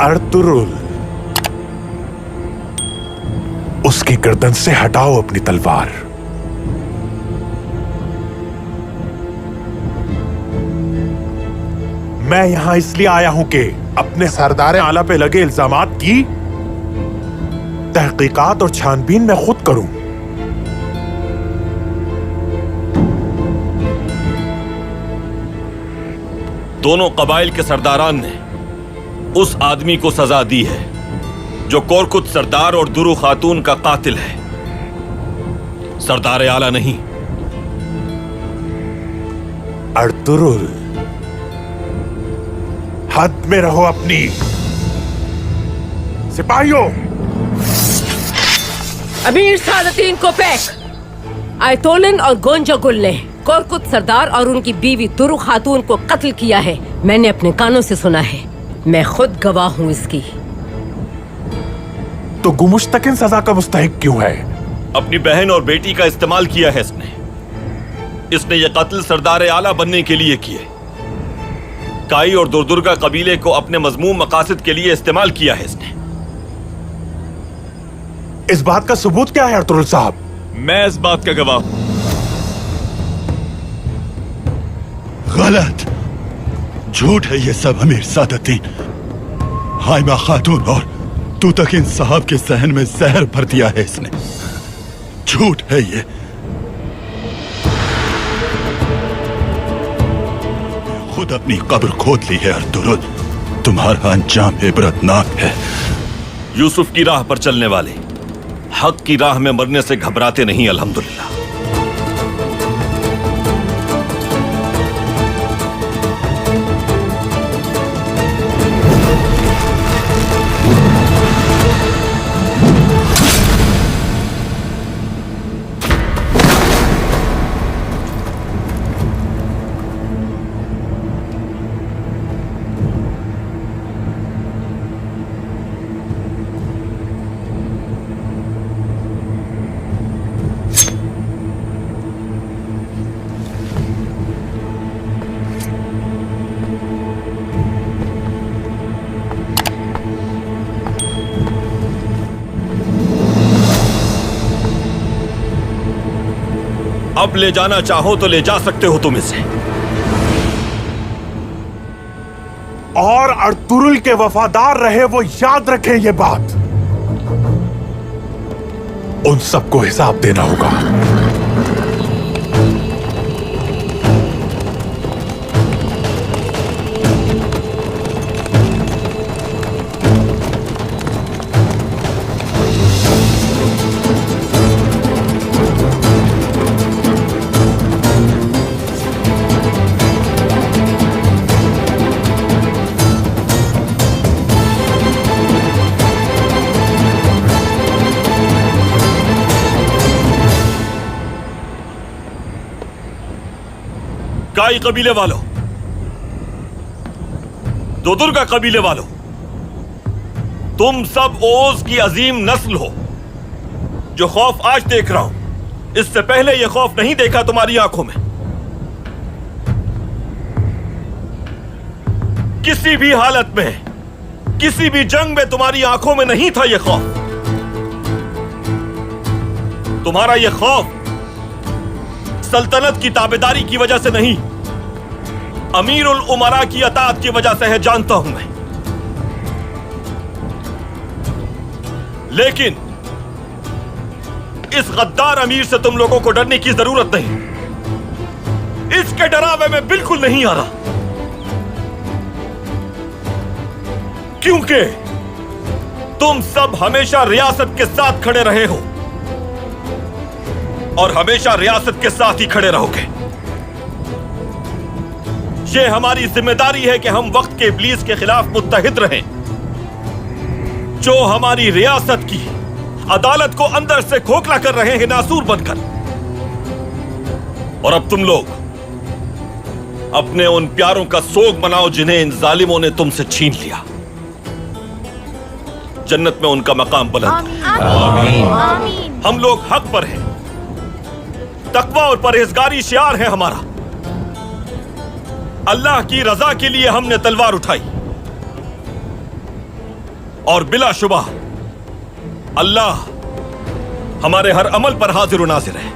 Ertugrul, उसकी गर्दन से हटाओ अपनी तलवार। मैं यहां इसलिए आया हूं कि अपने सरदार आला पे लगे इल्जामात की तहकीकात और छानबीन मैं खुद करूं। दोनों कबाइल के सरदारान ने उस आदमी को सजा दी है जो कोरकुत सरदार और दुरू खातून का कातिल है, सरदार आला नहीं। अर्तुरुल, हद में रहो अपनी। सिपाहियों, अमीर सादतीन को पैक। आयतोलन और गोंजागुल ने कोरकुत सरदार और उनकी बीवी दुरू खातून को कत्ल किया है। मैंने अपने कानों से सुना है, मैं खुद गवाह हूं इसकी। तो गुमुश्तकिन सजा का मुस्तहिक क्यों है? अपनी बहन और बेटी का इस्तेमाल किया है इसने ये कत्ल सरदार आला बनने के लिए किए। काई और दुर्दुर्गा कबीले को अपने मजमूम मकासद के लिए इस्तेमाल किया है इसने। इस बात का सबूत क्या है अर्तुरुल साहब? मैं इस बात का गवाह हूं। गलत, झूठ है ये सब अमीर सादतीन। हाइमा खातून और तूतकिन साहब के सहन में जहर भर दिया है इसने। झूठ है ये। खुद अपनी कब्र खोद ली है अर्तुरुल। तुम्हारा अंजाम इबरतनाक है। यूसुफ की राह पर चलने वाले हक की राह में मरने से घबराते नहीं, अल्हम्दुलिल्लाह। अब ले जाना चाहो तो ले जा सकते हो तुम इसे। और अर्तुरुल के वफादार रहे वो याद रखें ये बात। उन सबको हिसाब देना होगा। काई कबीले वालों, दुर्दुर्गा कबीले वालों, तुम सब ओज की अजीम नस्ल हो। जो खौफ आज देख रहा हूं, इससे पहले यह खौफ नहीं देखा तुम्हारी आंखों में। किसी भी हालत में, किसी भी जंग में तुम्हारी आंखों में नहीं था यह खौफ। तुम्हारा यह खौफ सल्तनत की ताबेदारी की वजह से नहीं, अमीरुल उमरा की अताअत की वजह से है, जानता हूं मैं। लेकिन इस गद्दार अमीर से तुम लोगों को डरने की जरूरत नहीं। इसके डरावे में बिल्कुल नहीं आ रहा, क्योंकि तुम सब हमेशा रियासत के साथ खड़े रहे हो और हमेशा रियासत के साथ ही खड़े रहोगे। यह हमारी जिम्मेदारी है कि हम वक्त के इब्लीस के खिलाफ मुत्तहिद रहें, जो हमारी रियासत की अदालत को अंदर से खोखला कर रहे हैं, नासूर बनकर। और अब तुम लोग अपने उन प्यारों का सोग मनाओ जिन्हें इन जालिमों ने तुमसे छीन लिया। जन्नत में उनका मकाम बुलंद हो। हम लोग हक पर हैं। तकवा और परहेजगारी शियार है हमारा। अल्लाह की रजा के लिए हमने तलवार उठाई। और बिलाशुबा अल्लाह हमारे हर अमल पर हाजिर और नाजिर है।